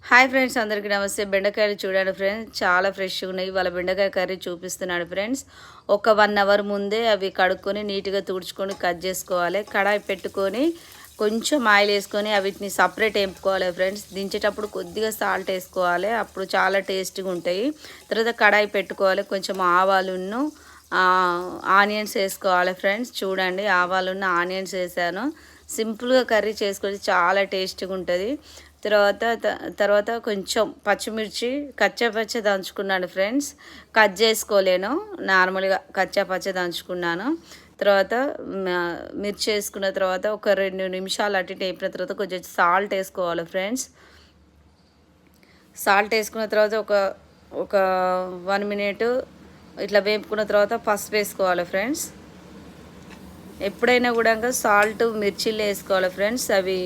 Hi friends, అందరికీ నమస్తే. బెండకాయలు చూడండి ఫ్రెండ్స్, చాలా ఫ్రెష్గా ఉన్నాయి. వాళ్ళ బెండకాయ కర్రీ చూపిస్తున్నాడు ఫ్రెండ్స్. ఒక 1 అవర్ ముందే అవి కడుక్కొని నీట్గా తుడుచుకొని కట్ చేసుకోవాలి. కడాయి పెట్టుకొని కొంచెం ఆయిల్ వేసుకొని వీటిని సపరేట్ వేపుకోవాలి ఫ్రెండ్స్. దించేటప్పుడు కొద్దిగా సాల్ట్ వేసుకోవాలి, అప్పుడు చాలా టేస్టీగా ఉంటాయి. తర్వాత కడాయి పెట్టుకోవాలి, కొంచెం ఆవాలును ఆనియన్స్ వేసుకోవాలి ఫ్రెండ్స్. చూడండి, ఆవాలున్న ఆనియన్స్ వేసాను. సింపుల్గా కర్రీ చేసుకొని చాలా టేస్టీగా ఉంటుంది. తర్వాత కొంచెం పచ్చిమిర్చి కచ్చా దంచుకున్నాను ఫ్రెండ్స్. కట్ చేసుకోలేను, నార్మల్గా కచ్చా దంచుకున్నాను. తర్వాత మిర్చి వేసుకున్న తర్వాత ఒక 2 నిమిషాలు అటు వేపిన తర్వాత కొంచెం సాల్ట్ వేసుకోవాలి ఫ్రెండ్స్. సాల్ట్ వేసుకున్న తర్వాత ఒక 1 మినిట్ ఇట్లా వేపుకున్న తర్వాత పసుపు వేసుకోవాలి ఫ్రెండ్స్. ఎప్పుడైనా కూడా సాల్ట్ మిర్చిలు వేసుకోవాలి ఫ్రెండ్స్. అవి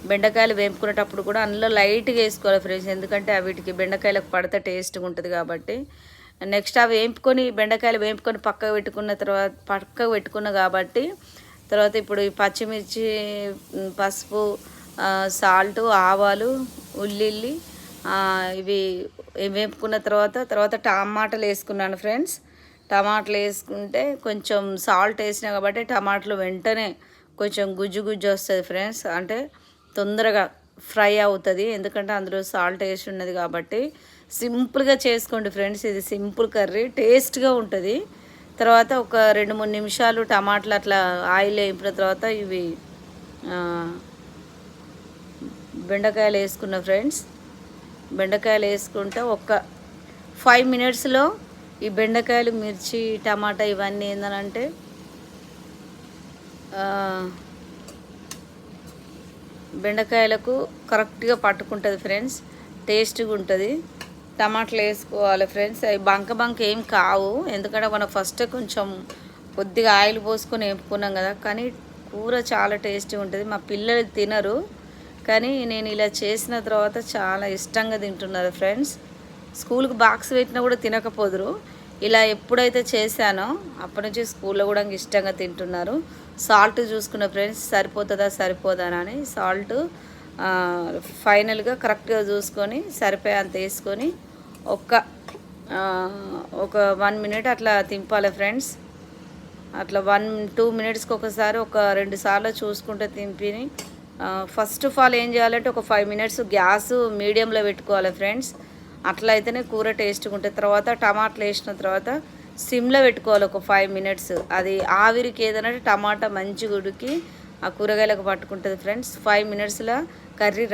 బెండకాయలు వేపుకునేటప్పుడు కూడా అందులో లైట్గా వేసుకోవాలి ఫ్రెండ్స్, ఎందుకంటే వీటికి బెండకాయలకు పడితే టేస్ట్గా ఉంటుంది కాబట్టి. నెక్స్ట్ అవి బెండకాయలు వేపుకొని పక్కకు పెట్టుకున్న కాబట్టి తర్వాత ఇప్పుడు ఈ పచ్చిమిర్చి, పసుపు, సాల్ట్, ఆవాలు, ఉల్లిల్లి ఇవి వేపుకున్న తర్వాత టమాటాలు వేసుకున్నాను ఫ్రెండ్స్. టమాటాలు వేసుకుంటే కొంచెం సాల్ట్ వేసినా కాబట్టి టమాటాలు వెంటనే కొంచెం గుజ్జు వస్తుంది ఫ్రెండ్స్, అంటే తొందరగా ఫ్రై అవుతుంది, ఎందుకంటే అందులో సాల్ట్ వేసి ఉన్నది కాబట్టి. సింపుల్గా చేసుకోండి ఫ్రెండ్స్, ఇది సింపుల్ కర్రీ, టేస్ట్గా ఉంటుంది. తర్వాత ఒక 2-3 నిమిషాలు టమాటాలు అట్లా ఆయిల్ వేపిన తర్వాత ఇవి బెండకాయలు వేసుకున్న ఫ్రెండ్స్. బెండకాయలు వేసుకుంటే ఒక 5 మినిట్స్లో ఈ బెండకాయలు, మిర్చి, టమాటా ఇవన్నీ ఏంటంటే బెండకాయలకు కరెక్ట్గా పట్టుకుంటుంది ఫ్రెండ్స్, టేస్ట్గా ఉంటుంది. టమాటాలు వేసుకోవాలి ఫ్రెండ్స్. అవి బంక ఏం కావు, ఎందుకంటే మనం ఫస్ట్ కొంచెం కొద్దిగా ఆయిల్ పోసుకొని వేపుకున్నాం కదా. కానీ కూర చాలా టేస్టీగా ఉంటుంది. మా పిల్లలు తినరు, కానీ నేను ఇలా చేసిన తర్వాత చాలా ఇష్టంగా తింటున్నారు ఫ్రెండ్స్. స్కూల్కి బాక్స్ పెట్టినా కూడా తినకపోదురు. ఇలా ఎప్పుడైతే చేశానో అప్పటి నుంచి స్కూల్లో కూడా ఇష్టంగా తింటున్నారు. సాల్ట్ చూసుకున్న ఫ్రెండ్స్, సరిపోదా అని సాల్ట్ ఫైనల్గా కరెక్ట్గా చూసుకొని సరిపోయేంత వేసుకొని ఒక 1 మినిట్ అట్లా తింపాలి ఫ్రెండ్స్. అట్లా 1-2 మినిట్స్కి ఒకసారి 2 సార్లు చూసుకుంటే తింపిని. ఫస్ట్ ఆఫ్ ఆల్ ఏం చేయాలంటే ఒక 5 మినిట్స్ గ్యాస్ మీడియంలో పెట్టుకోవాలి ఫ్రెండ్స్, అట్లా అయితేనే కూర టేస్ట్గా ఉంటుంది. తర్వాత టమాటాలు వేసిన తర్వాత సిమ్లో పెట్టుకోవాలి ఒక 5 మినిట్స్. అది ఆవిరికి ఏదైనా టమాటా మంచిగా ఉడికి ఆ కూరగాయలకు పట్టుకుంటుంది ఫ్రెండ్స్. 5 మినిట్స్లో కర్రీ